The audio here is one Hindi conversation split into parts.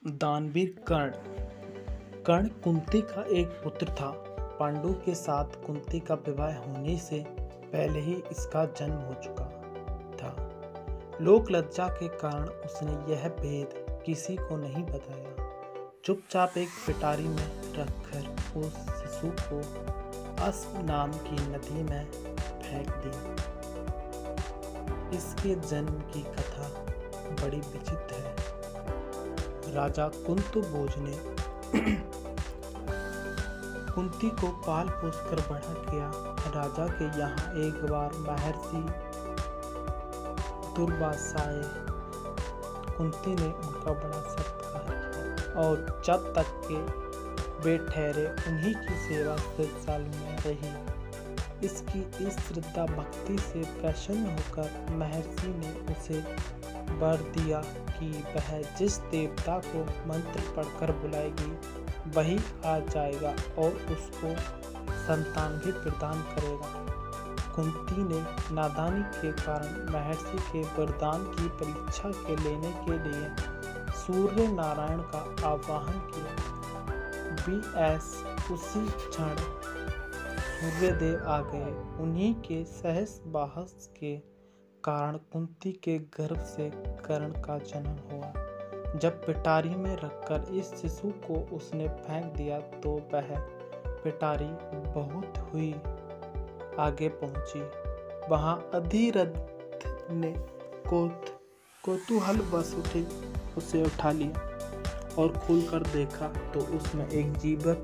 दानवीर कर्ण कुंती का एक पुत्र था। पांडु के साथ कुंती का विवाह होने से पहले ही इसका जन्म हो चुका था। लोक लज्जा के कारण उसने यह भेद किसी को नहीं बताया। चुपचाप एक पिटारी में रखकर उस शिशु को अस्प नाम की नदी में फेंक दिया। इसके जन्म की कथा बड़ी विचित्र है। राजा कुंतुभोज ने कुंती को पाल पोस कर बड़ा किया। राजा के यहाँ एक बार महर्षि दुर्वासा आए। कुंती ने उनका बड़ा सत्कार किया और जब तक के वे ठहरे उन्हीं की सेवा 7 साल में रही। इसकी इस श्रद्धा भक्ति से प्रसन्न होकर महर्षि ने उसे वर दिया कि वह जिस देवता को मंत्र पढ़कर बुलाएगी वही आ जाएगा और उसको संतान भी प्रदान करेगा। कुंती ने नादानी के कारण महर्षि के वरदान की परीक्षा के लेने के लिए सूर्य नारायण का आवाहन किया। उसी क्षण सूर्यदेव आ गए। उन्हीं के सहस बहस के कारण कुंती के गर्भ से कर्ण का जन्म हुआ। जब पिटारी में रखकर इस शिशु को उसने फेंक दिया तो वह पिटारी बहुत हुई आगे पहुंची। वहां अधिरथ ने कौतूहलवश उसे उठा लिया और खोलकर देखा तो उसमें एक जीवित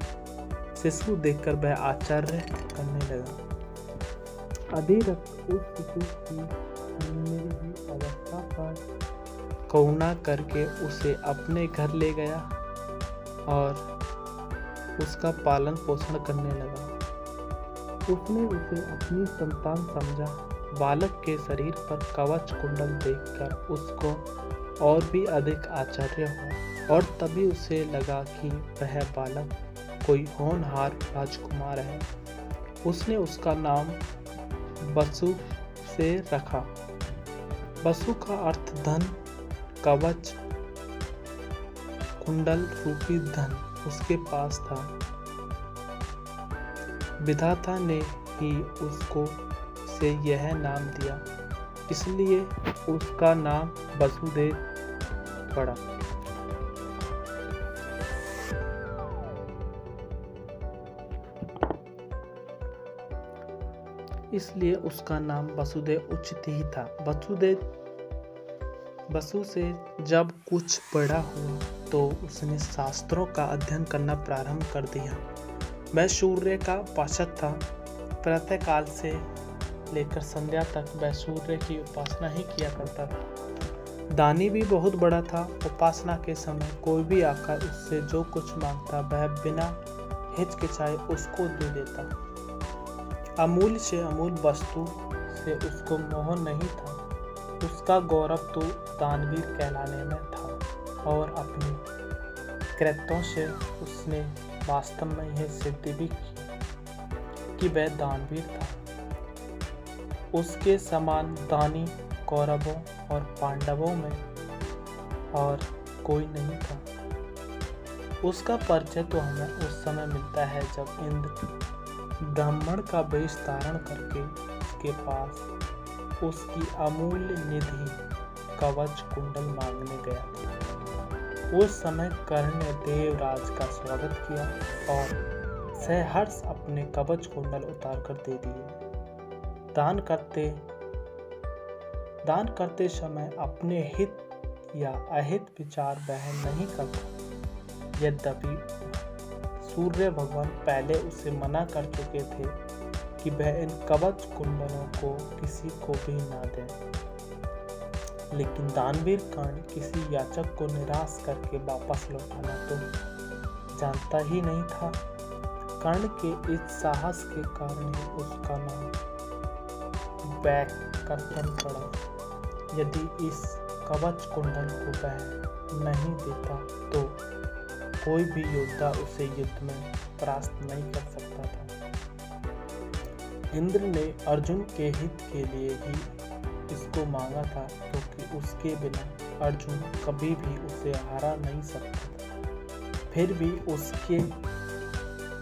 शिशु देखकर वह आश्चर्य करने लगा। अधिरथ उस शिशु की अवस्था पर करुणा करके उसे अपने घर ले गया और उसका पालन पोषण करने लगा। उसने उसे अपनी संतान समझा। बालक के शरीर पर कवच कुंडल देखकर उसको और भी अधिक आश्चर्य हुआ और तभी उसे लगा कि वह बालक कोई होनहार राजकुमार है। उसने उसका नाम वसु से रखा। वसु का अर्थ धन, कवच कुंडल रूपी धन उसके पास था। विधाता ने ही उसको से यह नाम दिया, इसलिए उसका नाम वसुदेव पड़ा। इसलिए उसका नाम वसुदेव उचित ही था। वसु से जब कुछ बड़ा हुआ तो उसने शास्त्रों का अध्ययन करना प्रारंभ कर दिया। वह सूर्य का उपासक था। प्रातःकाल से लेकर संध्या तक वह सूर्य की उपासना ही किया करता था। दानी भी बहुत बड़ा था। उपासना के समय कोई भी आकर उससे जो कुछ मांगता वह बिना हिचकिचाए उसको दे देता। अमूल्य से अमूल्य वस्तु से उसको मोह नहीं था। उसका गौरव तो दानवीर कहलाने में था और अपने कृत्यों से उसने वास्तव में यह सिद्धि भी की कि वह दानवीर था। उसके समान दानी कौरवों और पांडवों में और कोई नहीं था। उसका परिचय तो हमें उस समय मिलता है जब इंद्र ब्राह्मण का वेश धारण करके उसके पास उसकी अमूल्य निधि कवच कुंडल मांगने गया था। उस समय कर्ण ने देवराज का स्वागत किया और सहर्ष अपने कवच कुंडल उतार कर दे दिए। दान करते समय अपने हित या अहित विचार वह नहीं करता। यद्यपि सूर्य भगवान पहले उसे मना कर चुके थे कि वह इन कवच कुंडलों को किसी को भी ना दे, लेकिन दानवीर कर्ण किसी याचक को निराश करके वापस लौटाना तो जानता ही नहीं था। कर्ण के इस साहस के कारण ही उसका नाम वैकर्तन पड़ा। यदि इस कवच कुंडल को वह नहीं देता तो कोई भी योद्धा उसे युद्ध में परास्त नहीं कर सकता था। इंद्र ने अर्जुन के हित के लिए ही इसको को मांगा था, क्योंकि उसके बिना अर्जुन कभी भी उसे हरा नहीं सकता था। फिर भी उसके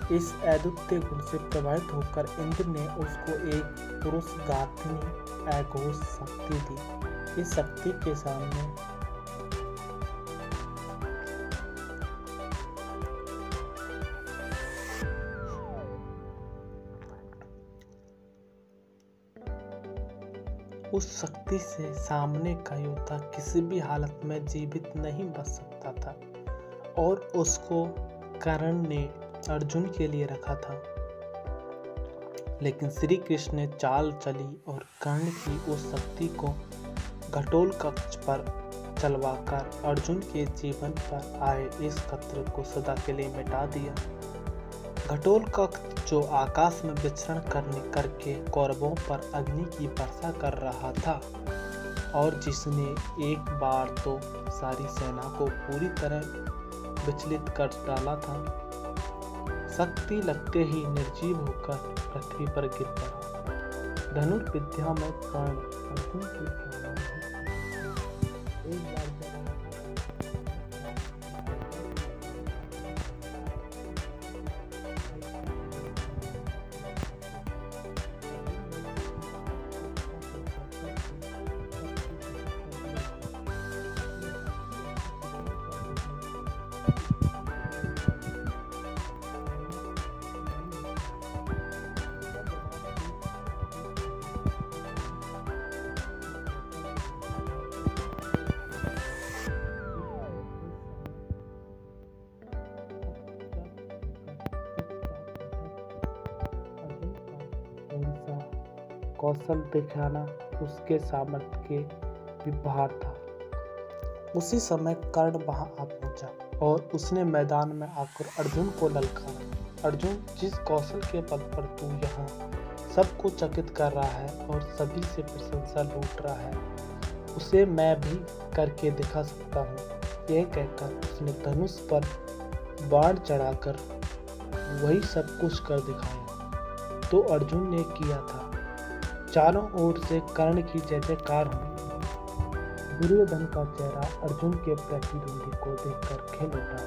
इस अद्वितीय गुण से प्रभावित होकर इंद्र ने उसको एक पुरुष गात्नी अघोष शक्ति दी। इस शक्ति के सामने उस शक्ति से सामने का योद्धा किसी भी हालत में जीवित नहीं बच सकता था, और उसको कर्ण ने अर्जुन के लिए रखा था। लेकिन श्री कृष्ण ने चाल चली और कर्ण की उस शक्ति को घटोल कक्ष पर चलवाकर अर्जुन के जीवन पर आए इस खतरे को सदा के लिए मिटा दिया। घटोल कक्ष जो आकाश में विचरण करके कौरवों पर अग्नि की वर्षा कर रहा था, और जिसने एक बार तो सारी सेना को पूरी तरह विचलित कर डाला था, शक्ति लगते ही निर्जीव होकर पृथ्वी पर गिर पड़ा। धनुर्विद्या में कर्ण अर्जुन की एक बार कौशल दिखाना उसके सामर्थ्य के भी बाहर था। उसी समय कर्ण वहां आ पहुंचा और उसने मैदान में आकर अर्जुन को ललकारा। अर्जुन, जिस कौशल के बल पर तू यहाँ सबको चकित कर रहा है और सभी से प्रशंसा लूट रहा है, उसे मैं भी करके दिखा सकता हूँ। यह कहकर उसने धनुष पर बाण चढ़ाकर वही सब कुछ कर दिखाया तो अर्जुन ने किया था। चारों ओर से कर्ण की जय जयकार हुई। दुर्योधन का चेहरा अर्जुन के प्रतिद्वंदी को देखकर खिल उठा।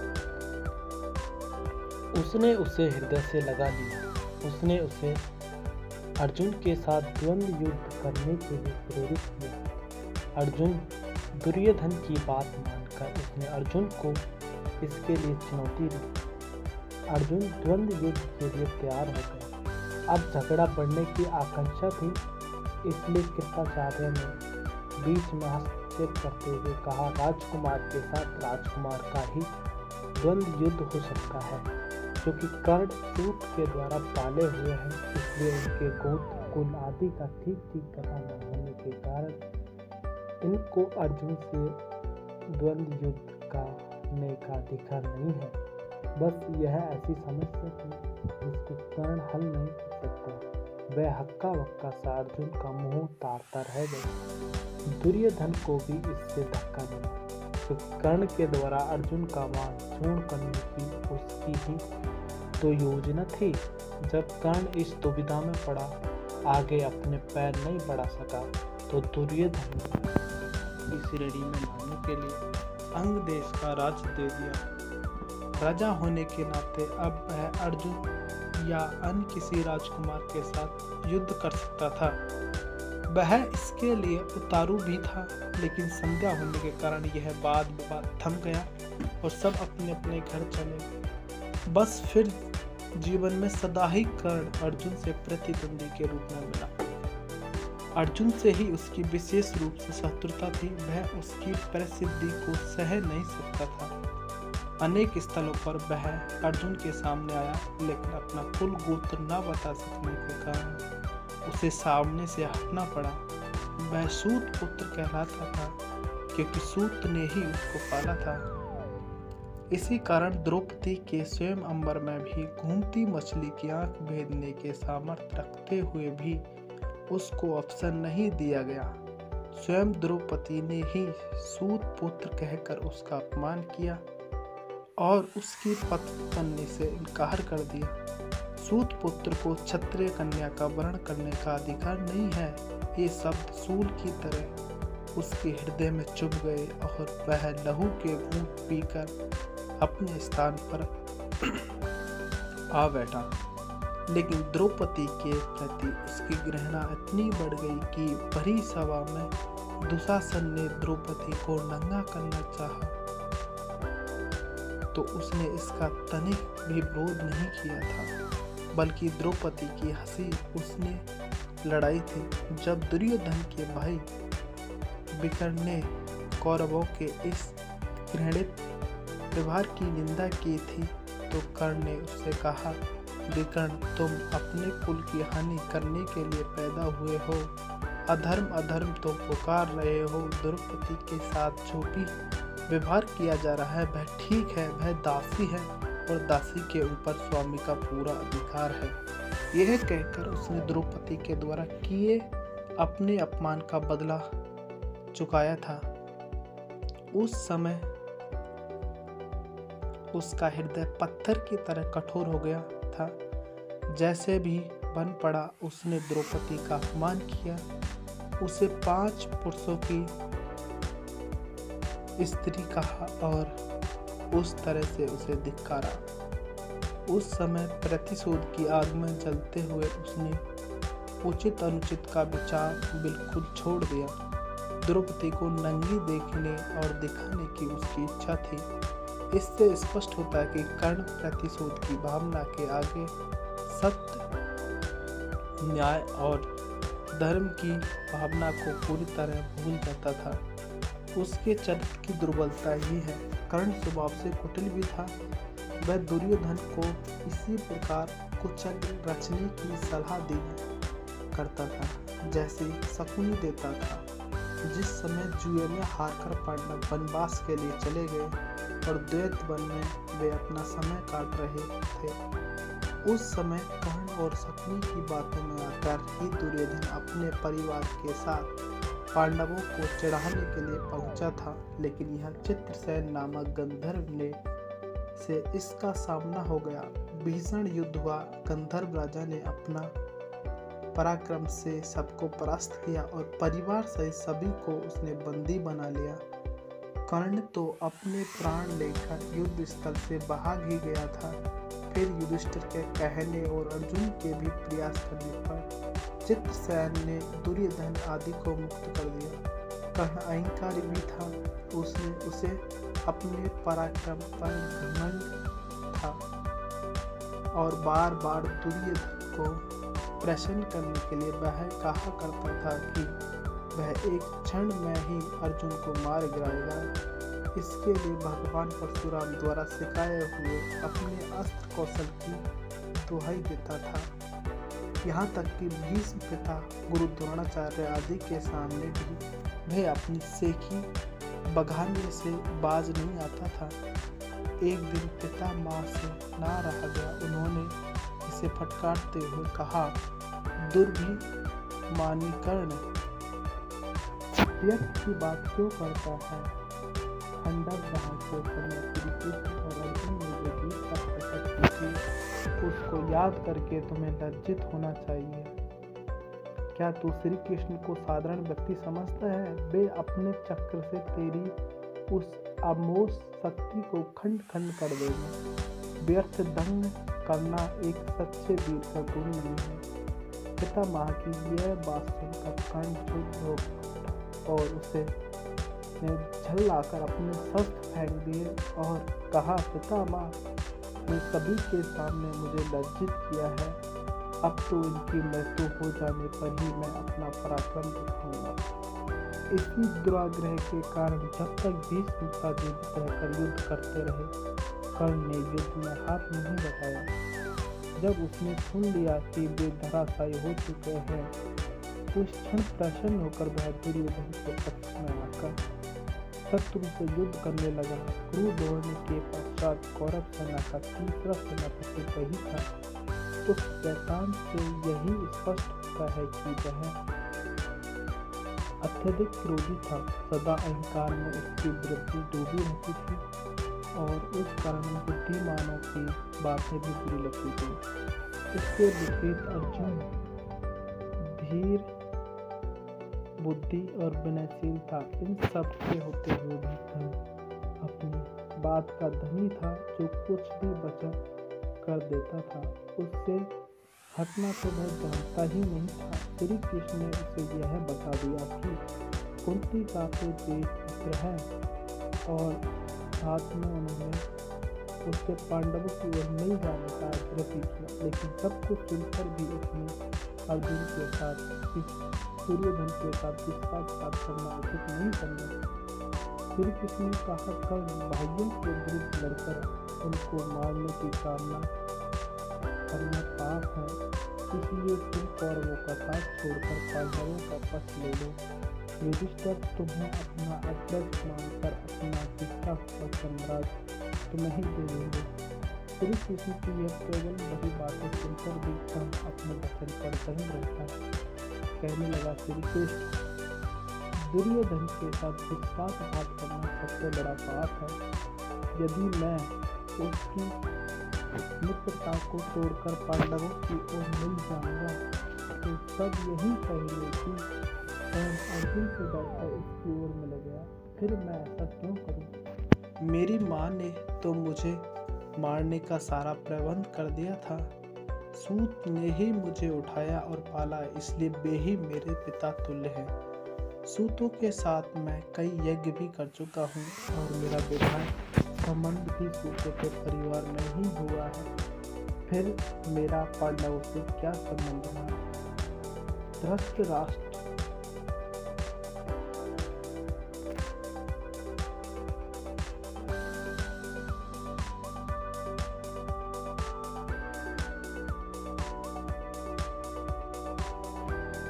उसने उसे हृदय से लगा लिया। उसने उसे अर्जुन के साथ द्वंद्व युद्ध करने के लिए प्रेरित किया। अर्जुन दुर्योधन की बात मानकर उसने अर्जुन को इसके लिए चुनौती दी। अर्जुन द्वंद्व युद्ध के लिए तैयार हो गया। अब झगड़ा बढ़ने की आकांक्षा थी, इसलिए कृपाचार्य ने बीच में हस्तक्षेप करते हुए कहा, राजकुमार के साथ राजकुमार का ही द्वंद्व युद्ध हो सकता है, क्योंकि कर्ण सूत के द्वारा पाले हुए हैं, इसलिए उनके गोत्र कुल आदि का ठीक पता न होने के कारण इनको अर्जुन से द्वंद्व युद्ध करने का अधिकार नहीं है। बस यह ऐसी समस्या थी जिसको कर्ण हल नहीं कर सकता। वह हक्का बक्का सा अर्जुन का मुंह तारता रह गया। दुर्योधन को भी इससे धक्का मिला, क्योंकि कर्ण के द्वारा अर्जुन का मान चूर्ण करने की उसकी ही तो योजना थी। जब कर्ण इस दुविधा में पड़ा, आगे अपने पैर नहीं बढ़ा सका, तो दुर्योधन ने इस श्रेणी में लाने के लिए अंग देश का राज्य दे दिया। राजा होने के नाते अब वह अर्जुन या अन्य किसी राजकुमार के साथ युद्ध कर सकता था। वह इसके लिए उतारू भी था, लेकिन संध्या होने के कारण यह वाद विवाद थम गया और सब अपने अपने घर चले गए। बस फिर जीवन में सदा ही कर्ण अर्जुन से प्रतिद्वंदी के रूप में मिला। अर्जुन से ही उसकी विशेष रूप से शत्रुता थी। वह उसकी प्रसिद्धि को सह नहीं सकता था। अनेक स्थलों पर वह अर्जुन के सामने आया, लेकिन अपना कुल गोत्र न बता सकने के कारण उसे सामने से हटना पड़ा। वह सूत पुत्र कहलाता था, क्योंकि सूत ने ही उसको पाला था। इसी कारण द्रौपदी के स्वयं अंबर में भी घूमती मछली की आंख भेदने के सामर्थ्य रखते हुए भी उसको अवसर नहीं दिया गया। स्वयं द्रौपदी ने ही सूत पुत्र कहकर उसका अपमान किया और उसकी पत्नी बनने से इनकार कर दिया। सूत पुत्र को क्षत्रिय कन्या का वर्ण करने का अधिकार नहीं है। ये शब्द सूल की तरह उसके हृदय में चुभ गए और वह लहू के घूंट पीकर अपने स्थान पर आ बैठा। लेकिन द्रौपदी के प्रति उसकी घृणा इतनी बढ़ गई कि भरी सभा में दुशासन ने द्रौपदी को नंगा करना चाहा तो उसने इसका तनिक भी विरोध नहीं किया था, बल्कि द्रौपदी की हंसी उसने लड़ाई थी। जब दुर्योधन के भाई विकर्ण ने कौरवों के इस घृणित व्यवहार की निंदा की थी तो कर्ण ने उससे कहा, विकर्ण, तुम अपने कुल की हानि करने के लिए पैदा हुए हो। अधर्म अधर्म तो पुकार रहे हो। द्रौपदी के साथ जो भी व्यवहार किया जा रहा है वह ठीक है। वह दासी है और दासी के ऊपर स्वामी का पूरा अधिकार है। यह कहकर उसने द्रौपदी के द्वारा किए अपने अपमान का बदला चुकाया था। उस समय उसका हृदय पत्थर की तरह कठोर हो गया था। जैसे भी बन पड़ा उसने द्रौपदी का अपमान किया, उसे 5 पुरुषों की स्त्री कहा और उस तरह से उसे धिक्कारा। उस समय प्रतिशोध की आग में जलते हुए उसने उचित अनुचित का विचार बिल्कुल छोड़ दिया। द्रौपदी को नंगी देखने और दिखाने की उसकी इच्छा थी। इससे स्पष्ट होता है कि कर्ण प्रतिशोध की भावना के आगे सत्य, न्याय और धर्म की भावना को पूरी तरह भूल जाता था। उसके चरित्र की दुर्बलता ही है। कर्ण स्वभाव से कुटिल भी था। वह दुर्योधन को इसी प्रकार कुचल रचने की सलाह दी करता था जैसे शकुनी देता था। जिस समय जुए में हारकर पांडव वनवास के लिए चले गए और द्वैत वन में वे अपना समय काट रहे थे, उस समय कर्ण और शकुनी की बातों में आकर ही दुर्योधन अपने परिवार के साथ पांडवों को चढ़ाने के लिए पहुंचा था। लेकिन यह चित्रसेन नामक गंधर्व ने से इसका सामना हो गया। भीषण युद्ध हुआ। गंधर्व राजा ने अपना पराक्रम से सबको परास्त किया और परिवार सहित सभी को उसने बंदी बना लिया। कर्ण तो अपने प्राण लेकर युद्ध स्थल से भाग ही गया था। फिर युधिष्ठिर के कहने और अर्जुन के भी प्रयास करने पर चित्रसेन ने दुर्योधन आदि को मुक्त कर दिया। कर्ण अहंकारी भी था। उसे अपने पराक्रम पर घमंड था और बार बार दुर्योधन को प्रसन्न करने के लिए वह कहा करता था कि वह एक क्षण में ही अर्जुन को मार गिराएगा। इसके लिए भगवान परशुराम द्वारा सिखाए हुए अपने अस्त्र कौशल की दुहाई देता था। यहाँ तक कि भीष्म पिता गुरु द्रोणाचार्य आदि के सामने भी वह अपनी सेखी बघाने से बाज नहीं आता था। एक दिन पिता माँ से ना रहा गया। उन्होंने इसे फटकारते हुए कहा, दुर्भिमानी कर्ण, व्यर्थ की बात क्यों करता है? खंडक दहन से समय श्री कृष्ण और अर्जुन ने जो जीत का प्रकट की थी उसको याद करके तुम्हें लज्जित होना चाहिए। क्या तू श्री कृष्ण को साधारण व्यक्ति समझता है? वे अपने चक्र से तेरी उस अमोघ शक्ति को खंड खंड कर देंगे। व्यर्थ दंग करना एक सच्चे वीर का गुण नहीं है। पितामह की यह बात सुनकर कर्ण चुप हो और उसे झल्लाकर अपने शस्त्र फेंक दिए और कहा, पितामह ने सभी के सामने मुझे लज्जित किया है। अब तो इनकी मृत्यु हो जाने पर ही मैं अपना पराक्रम दिखाऊंगा। इसी दुराग्रह के कारण जब तक भीष्म का जीवित रहकर युद्ध करते रहे, कर्ण ने युद्ध में हाथ नहीं बताया। जब उसने सुन लिया कि वे धराशायी हो चुके हैं, उस क्षण प्रसन्न होकर वह दुर्योधन के पक्ष में आकर शत्रु से युद्ध करने लगा। क्रोध होने के पश्चात कौरव सेना का तीसरा सेनापति वही था। उस वृत्तांत से यही स्पष्ट होता है कि वह अत्यधिक क्रोधी था। सदा अहंकार में उसकी वृत्ति डूबी रहती थी और इस कारण बुद्धिमानों की बातें भी बुरी लगती थी। इसके विपरीत अर्जुन धीर, बुद्धि और विनयशील था। इन सब के होते हुए भी धन अपनी बात का धनी था, जो कुछ भी वचन कर देता था उससे हटना तो वह जानता ही नहीं था। श्री कृष्ण ने उसे यह बता दिया कि कुंती का तो जेठ पुत्र है और साथ में उन्होंने उससे पांडवों की ओर नहीं जाने का आग्रह भी किया, लेकिन सब कुछ सुनकर भी उसने अर्जुन के साथ दुर्योधन के साथ विश्वासघात करना उचित नहीं समझा। श्री कृष्ण ने कहा, कर्ण भाइयों के विरुद्ध लड़कर उनको मारने की कामना करना पाप है, इसलिए तुम कौरवों का साथ छोड़कर पांडवों का पक्ष ले लो। युधिष्ठिर तुम्हें अपना अध्यक्ष मानकर अपना पिता और साम्राज्य तुम्हें ही दे देंगे। श्री कृष्ण की यह केवल बड़ी बातें सुनकर भी कर्ण अपने वचन पर दृढ़ रहता। कहने लगा, श्री कृष्ण दुर्योधन के साथ विश्वासघात करना सबसे बड़ा पाप है। यदि मैं उसकी मित्रता को तोड़कर पांडवों की ओर मिल जाऊंगा तो सब यही कहेंगे कि अर्जुन से डरकर उसकी ओर मिल गया। फिर मैं ऐसा क्यों करूं? मेरी माँ ने तो मुझे मारने का सारा प्रबंध कर दिया था। सूत ने ही मुझे उठाया और पाला, इसलिए वे ही मेरे पिता तुल्य हैं। सूतों के साथ मैं कई यज्ञ भी कर चुका हूँ और मेरा विवाह संबंध भी सूतों के परिवार में ही हुआ है। फिर मेरा पांडवों से क्या संबंध रहा? धृतराष्ट्र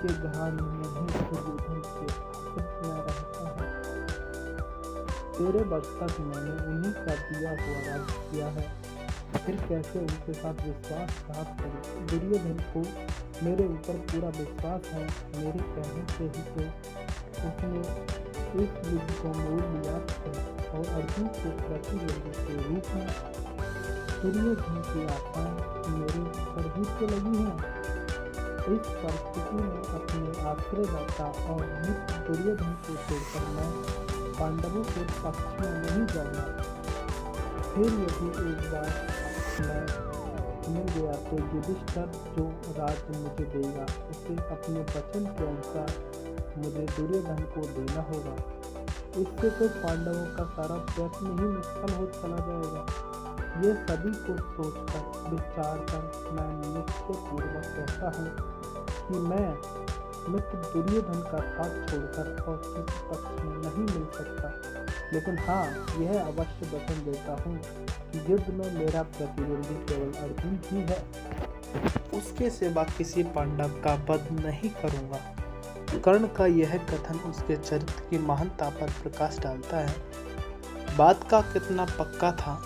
के घराने में ही दुर्योधन के आश्रित में रहता है। 13 वर्ष तक मैंने उन्हीं का दिया हुआ राज्य किया है, फिर कैसे उनके साथ विश्वासघात करूं? दुर्योधन को मेरे ऊपर पूरा विश्वास है। मेरे कहने से ही तो उसने इस युद्ध को मोल लिया है और अर्जुन के प्रतिद्वंदी के रूप में दुर्योधन की आशाएं मेरे ऊपर ही तो लगी हैं। इस परिस्थिति में अपने आश्रयदाता और मित्र दुर्योधन को छोड़कर मैं पांडवों के पक्ष में नहीं जाऊंगा। फिर यदि एक बार मैं मिल गया तो युधिष्ठिर जो राज्य मुझे देगा उसे अपने वचन के अनुसार मुझे दुर्योधन को देना होगा। इससे तो पांडवों का सारा प्रयत्न ही निष्फल हो चला जाएगा। ये सभी को सोचकर विचार कर मैं निश्चयपूर्वक कहता हूँ कि मैं मित्र दुर्योधन का साथ छोड़कर और किसी पक्ष में नहीं मिल सकता, लेकिन हाँ यह अवश्य वचन देता हूँ कि युद्ध में मेरा प्रतिद्वंदी केवल अर्जुन ही है। उसके सिवा किसी पांडव का वध नहीं करूँगा। कर्ण का यह कथन उसके चरित्र की महानता पर प्रकाश डालता है। बात का कितना पक्का था